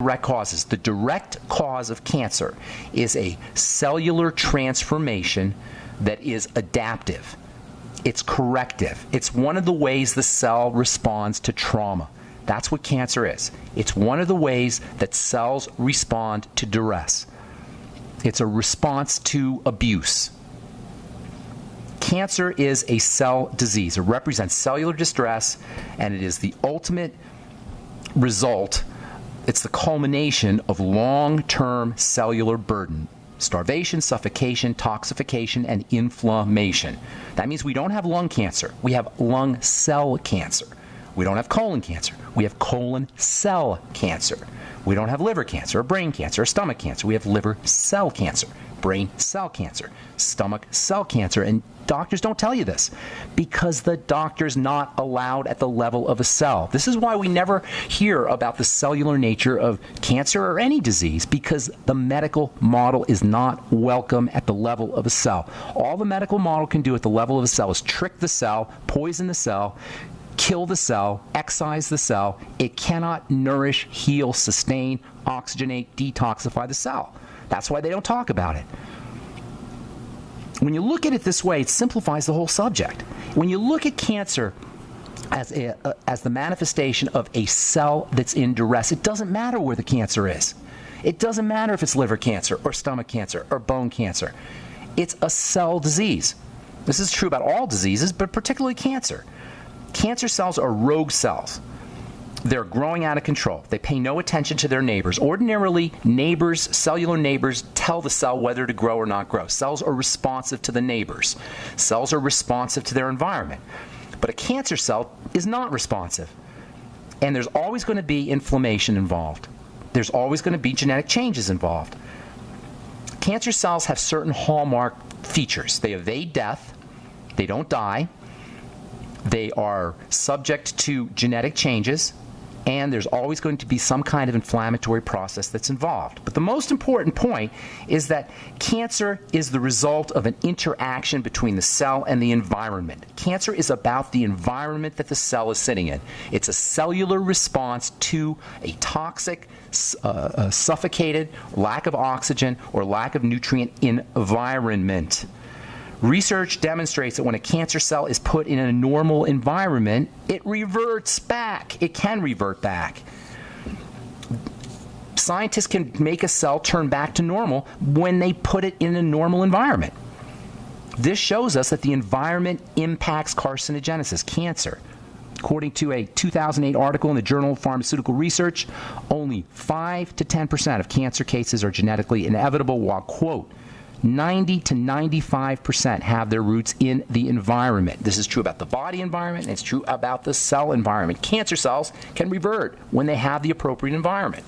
direct causes. The direct cause of cancer is a cellular transformation that is adaptive. It's corrective. It's one of the ways the cell responds to trauma. That's what cancer is. It's one of the ways that cells respond to duress. It's a response to abuse. Cancer is a cell disease. It represents cellular distress, and it is the ultimate result. It's the culmination of long-term cellular burden. Starvation, suffocation, toxification, and inflammation. That means we don't have lung cancer. We have lung cell cancer. We don't have colon cancer. We have colon cell cancer. We don't have liver cancer or brain cancer or stomach cancer. We have liver cell cancer, brain cell cancer, stomach cell cancer. And doctors don't tell you this because the doctor's not allowed at the level of a cell. This is why we never hear about the cellular nature of cancer or any disease, because the medical model is not welcome at the level of a cell. All the medical model can do at the level of a cell is trick the cell, poison the cell, kill the cell, excise the cell. It cannot nourish, heal, sustain, oxygenate, detoxify the cell. That's why they don't talk about it. When you look at it this way, it simplifies the whole subject. When you look at cancer as the manifestation of a cell that's in duress, it doesn't matter where the cancer is. It doesn't matter if it's liver cancer or stomach cancer or bone cancer. It's a cell disease. This is true about all diseases, but particularly cancer. Cancer cells are rogue cells. They're growing out of control. They pay no attention to their neighbors. Ordinarily, neighbors, cellular neighbors, tell the cell whether to grow or not grow. Cells are responsive to the neighbors. Cells are responsive to their environment. But a cancer cell is not responsive. And there's always going to be inflammation involved. There's always going to be genetic changes involved. Cancer cells have certain hallmark features. They evade death. They don't die. They are subject to genetic changes, and there's always going to be some kind of inflammatory process that's involved. But the most important point is that cancer is the result of an interaction between the cell and the environment. Cancer is about the environment that the cell is sitting in. It's a cellular response to a toxic, suffocated, lack of oxygen, or lack of nutrient environment. Research demonstrates that when a cancer cell is put in a normal environment, it reverts back. It can revert back. Scientists can make a cell turn back to normal when they put it in a normal environment. This shows us that the environment impacts carcinogenesis, cancer. According to a 2008 article in the Journal of Pharmaceutical Research, only 5 to 10% of cancer cases are genetically inevitable, while, quote, 90 to 95% have their roots in the environment. This is true about the body environment, and it's true about the cell environment. Cancer cells can revert when they have the appropriate environment.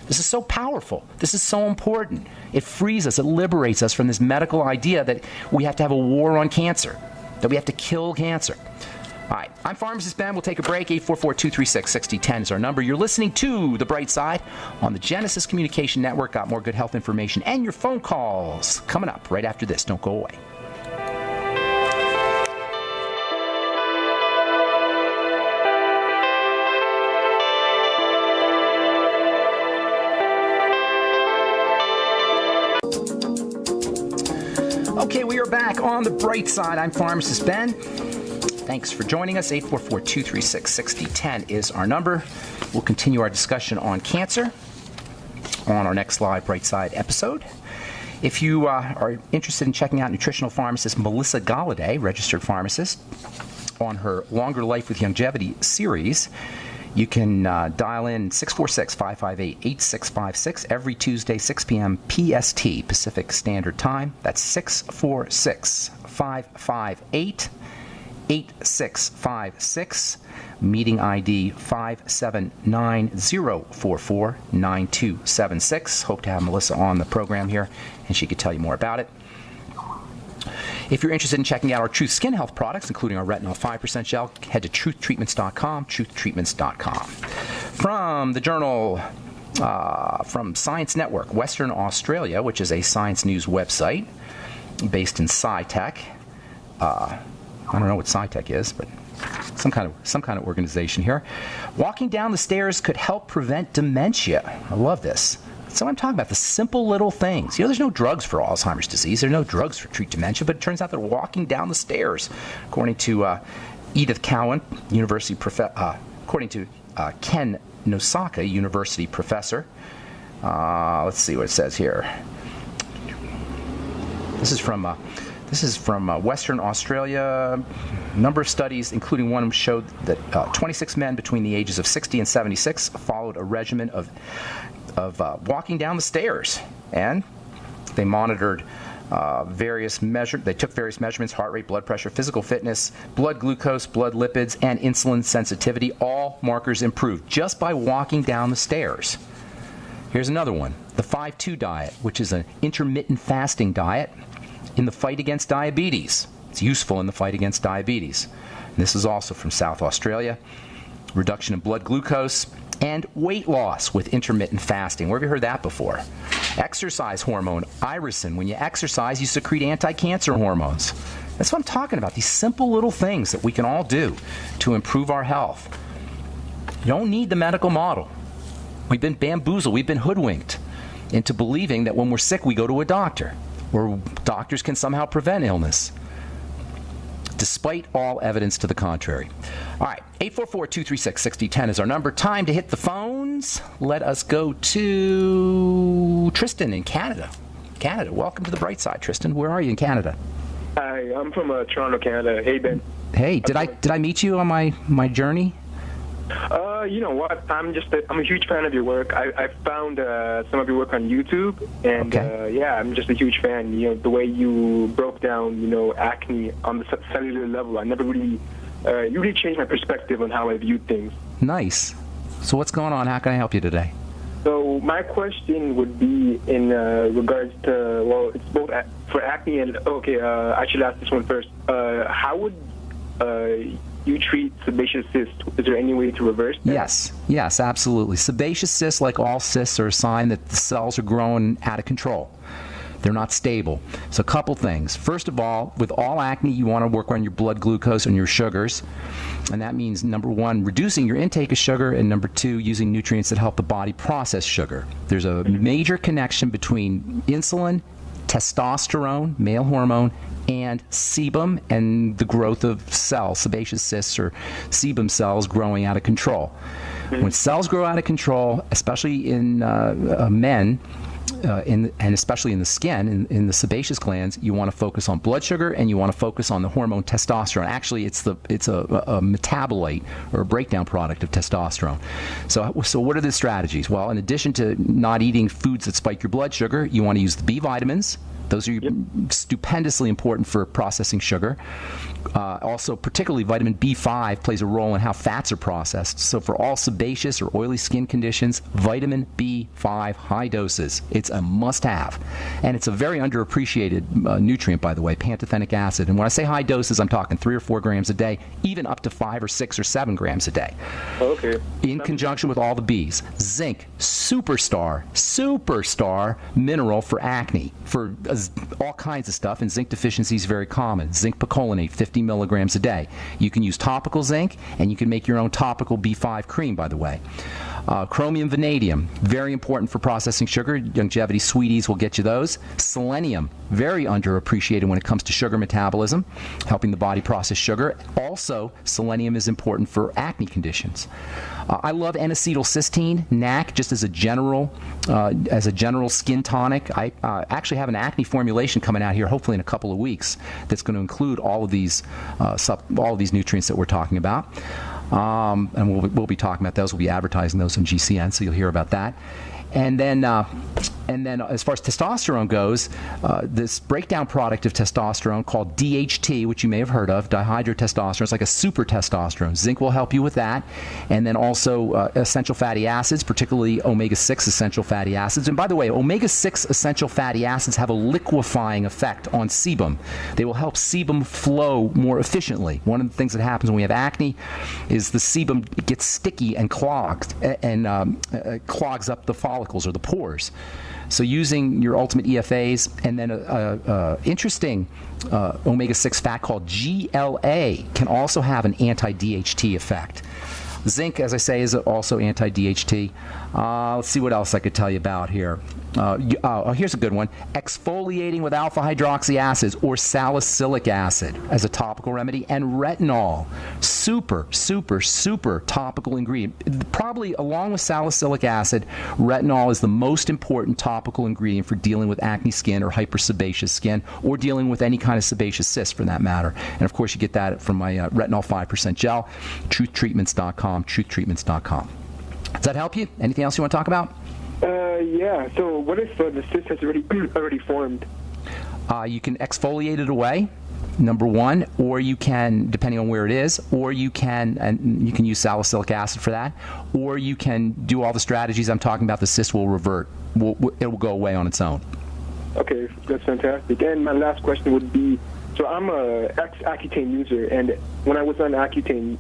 This is so powerful. This is so important. It frees us, it liberates us from this medical idea that we have to have a war on cancer, that we have to kill cancer. All right, I'm Pharmacist Ben. We'll take a break. 844-236-6010 is our number. You're listening to The Bright Side on the Genesis Communication Network. Got more good health information and your phone calls coming up right after this. Don't go away. Okay, we are back on The Bright Side. I'm Pharmacist Ben. Thanks for joining us. 844-236-6010 is our number. We'll continue our discussion on cancer on our next live Bright Side episode. If you are interested in checking out nutritional pharmacist Melissa Galladay, registered pharmacist, on her Longer Life with Longevity series, you can dial in 646-558-8656 every Tuesday, 6 p.m. PST, Pacific Standard Time. That's 646-558-8656. 8656, meeting ID 579-044-9276. Hope to have Melissa on the program here, and she could tell you more about it. If you're interested in checking out our Truth Skin Health products, including our Retinol 5% gel, head to truthtreatments.com, truthtreatments.com. From the journal, from Science Network, Western Australia, which is a science news website based in SciTech. I don't know what SciTech is, but some kind of organization here. Walking down the stairs could help prevent dementia. I love this. So I'm talking about the simple little things. You know, there's no drugs for Alzheimer's disease. There's no drugs for treat dementia, but it turns out that walking down the stairs, according to Edith Cowan, according to Ken Nosaka, university professor. Let's see what it says here. This is from Western Australia. A number of studies, including one, showed that 26 men between the ages of 60 and 76 followed a regimen of walking down the stairs, and they monitored they took various measurements: heart rate, blood pressure, physical fitness, blood glucose, blood lipids, and insulin sensitivity. All markers improved just by walking down the stairs. Here's another one: the 5-2 diet, which is an intermittent fasting diet in the fight against diabetes. It's useful in the fight against diabetes. And this is also from South Australia. Reduction in blood glucose and weight loss with intermittent fasting. Where have you heard that before? Exercise hormone, irisin. When you exercise, you secrete anti-cancer hormones. That's what I'm talking about, these simple little things that we can all do to improve our health. You don't need the medical model. We've been bamboozled, we've been hoodwinked into believing that when we're sick, we go to a doctor, or doctors can somehow prevent illness, despite all evidence to the contrary. All right, 844-236-6010 is our number. Time to hit the phones. Let us go to Tristan in Canada. Welcome to the bright side, Tristan. Where are you in Canada? Hi, I'm from Toronto, Canada. Hey, Ben. Hey, did I meet you on my journey? You know what? I'm a huge fan of your work. I found some of your work on YouTube, and okay. I'm just a huge fan. You know, the way you broke down, acne on the cellular level. I never really, you really changed my perspective on how I viewed things. Nice. So what's going on? How can I help you today? So my question would be in regards to, well, it's both for acne and, I should ask this one first. How would you treat sebaceous cysts? Is there any way to reverse that? Yes, absolutely. Sebaceous cysts, like all cysts, are a sign that the cells are growing out of control. They're not stable. So a couple things. First of all, with all acne, you want to work on your blood glucose and your sugars. And that means, number one, reducing your intake of sugar, and number two, using nutrients that help the body process sugar. There's a major connection between insulin, testosterone, male hormone, and sebum, and the growth of cells, sebaceous cysts or sebum cells growing out of control. When cells grow out of control, especially in men, and especially in the skin, in the sebaceous glands, you want to focus on blood sugar and you want to focus on the hormone testosterone. Actually, it's a metabolite or a breakdown product of testosterone. So what are the strategies? Well, in addition to not eating foods that spike your blood sugar, you want to use the B vitamins. Those are stupendously important for processing sugar. Also, particularly vitamin B5 plays a role in how fats are processed. So for all sebaceous or oily skin conditions, vitamin B5, high doses. It's a must-have. And it's a very underappreciated nutrient, by the way, pantothenic acid. And when I say high doses, I'm talking 3 or 4 grams a day, even up to 5 or 6 or 7 grams a day. Okay. In conjunction with all the Bs. Zinc, superstar mineral for acne, for all kinds of stuff, and zinc deficiency is very common. Zinc picolinate, 50 milligrams a day. You can use topical zinc, and you can make your own topical B5 cream, by the way. Chromium, vanadium, very important for processing sugar. Longevity Sweeties will get you those. Selenium, very underappreciated when it comes to sugar metabolism, helping the body process sugar. Also, selenium is important for acne conditions. I love N-acetylcysteine, NAC, just as a general skin tonic. I actually have an acne formulation coming out here, hopefully in a couple of weeks, that's going to include all of these nutrients that we're talking about. And we'll be talking about those. We'll be advertising those on GCN, so you'll hear about that. And then as far as testosterone goes, this breakdown product of testosterone called DHT, which you may have heard of, dihydrotestosterone, it's like a super testosterone. Zinc will help you with that. And then also essential fatty acids, particularly omega-6 essential fatty acids. And by the way, omega-6 essential fatty acids have a liquefying effect on sebum. They will help sebum flow more efficiently. One of the things that happens when we have acne is the sebum gets sticky and clogged, and clogs up the follicles or the pores. So using your Ultimate EFAs and then a interesting omega-6 fat called GLA can also have an anti-DHT effect. Zinc, as I say, is also anti-DHT. Let's see what else I could tell you about here. Here's a good one. Exfoliating with alpha hydroxy acids or salicylic acid as a topical remedy, and retinol. Super, super, super topical ingredient. Probably along with salicylic acid, retinol is the most important topical ingredient for dealing with acne skin or hypersebaceous skin, or dealing with any kind of sebaceous cyst for that matter. And of course, you get that from my retinol 5% gel, truthtreatments.com, truthtreatments.com. Does that help you? Anything else you want to talk about? Yeah. So what if the cyst has already formed? You can exfoliate it away, number one, or you can, depending on where it is, or you can use salicylic acid for that, or you can do all the strategies I'm talking about. The cyst will revert. It will go away on its own. Okay, that's fantastic. And my last question would be, so I'm a ex-Accutane user, and when I was on Accutane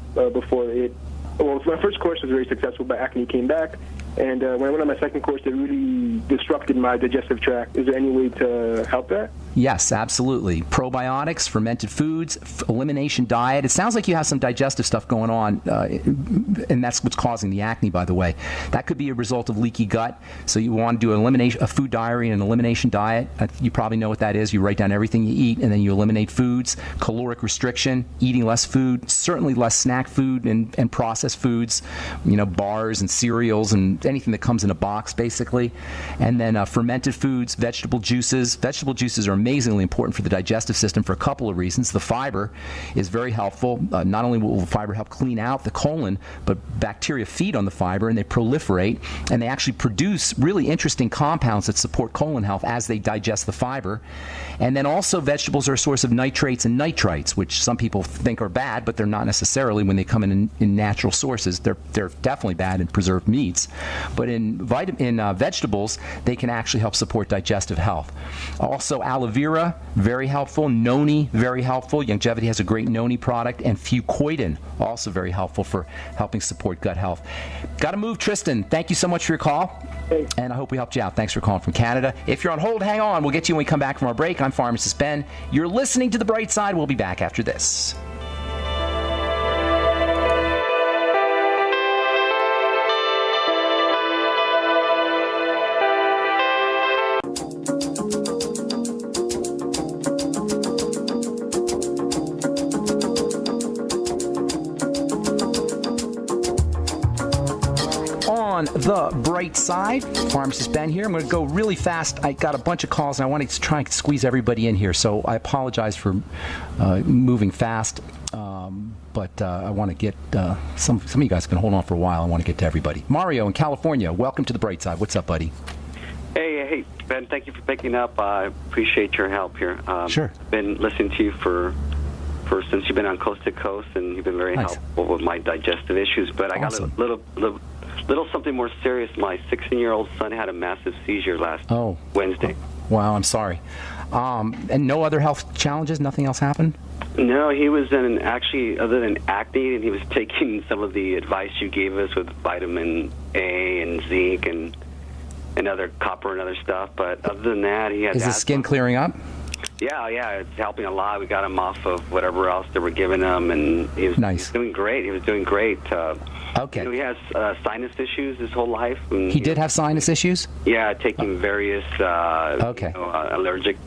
my first course was very successful, but acne came back. And when I went on my second course, it really disrupted my digestive tract. Is there any way to help that? Yes, absolutely. Probiotics, fermented foods, elimination diet. It sounds like you have some digestive stuff going on, and that's what's causing the acne, by the way. That could be a result of leaky gut. So you want to do a food diary and an elimination diet. You probably know what that is. You write down everything you eat, and then you eliminate foods. Caloric restriction, eating less food, certainly less snack food and processed foods, bars and cereals and anything that comes in a box, basically. And then fermented foods, vegetable juices. Vegetable juices are amazingly important for the digestive system for a couple of reasons. The fiber is very helpful. Not only will the fiber help clean out the colon, but bacteria feed on the fiber and they proliferate, and they actually produce really interesting compounds that support colon health as they digest the fiber. And then also vegetables are a source of nitrates and nitrites, which some people think are bad, but they're not necessarily when they come in natural sources. They're definitely bad in preserved meats. But in vegetables, they can actually help support digestive health. Also, aloe vera, very helpful. Noni, very helpful. Youngevity has a great noni product. And fucoidan, also very helpful for helping support gut health. Got to move, Tristan. Thank you so much for your call. Thanks. And I hope we helped you out. Thanks for calling from Canada. If you're on hold, hang on. We'll get you when we come back from our break. I'm Pharmacist Ben. You're listening to The Bright Side. We'll be back after this. The Bright Side. Pharmacist Ben here. I'm going to go really fast. I got a bunch of calls and I want to try and squeeze everybody in here, so I apologize for moving fast, but I want to get some of you guys can hold on for a while. I want to get to everybody. Mario in California, welcome to The Bright Side. What's up, buddy? Hey, Ben, thank you for picking up. I appreciate your help here. Sure. Been listening to you for since you've been on Coast to Coast, and you've been very helpful with my digestive issues, but I got a little something more serious. My 16-year-old son had a massive seizure last Wednesday. Wow, I'm sorry. And no other health challenges? Nothing else happened? No, he was actually, other than acne, and he was taking some of the advice you gave us with vitamin A and zinc and other copper and other stuff. But other than that, he had Is his skin clearing up? Yeah, it's helping a lot. We got him off of whatever else they were giving him, and he was doing great. He was doing great. Okay. He has sinus issues his whole life. And, he did have sinus issues? Yeah, taking various allergy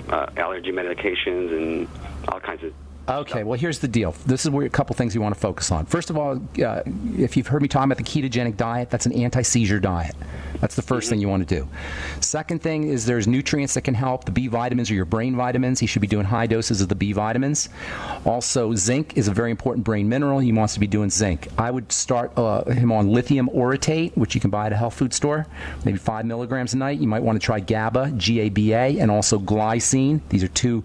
medications and all kinds of Okay, well, here's the deal. This is where a couple things you want to focus on. First of all, if you've heard me talking about the ketogenic diet, that's an anti-seizure diet. That's the first thing you want to do. Second thing is there's nutrients that can help. The B vitamins are your brain vitamins. He should be doing high doses of the B vitamins. Also, zinc is a very important brain mineral. He wants to be doing zinc. I would start him on lithium orotate, which you can buy at a health food store, maybe 5 milligrams a night. You might want to try GABA, G-A-B-A, and also glycine. These are two,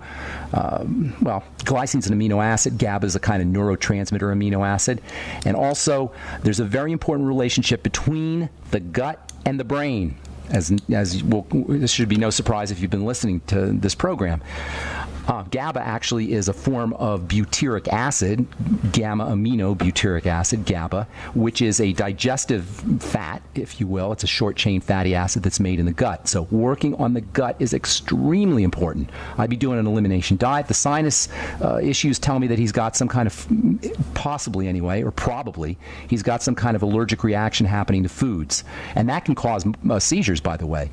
glycine's an amino acid. GABA is a kind of neurotransmitter amino acid. And also, there's a very important relationship between the gut and the brain. This should be no surprise if you've been listening to this program. GABA actually is a form of butyric acid, gamma-aminobutyric acid, GABA, which is a digestive fat, if you will. It's a short-chain fatty acid that's made in the gut. So working on the gut is extremely important. I'd be doing an elimination diet. The sinus issues tell me that he's got some kind of, possibly anyway, or probably, he's got some kind of allergic reaction happening to foods. And that can cause seizures, by the way.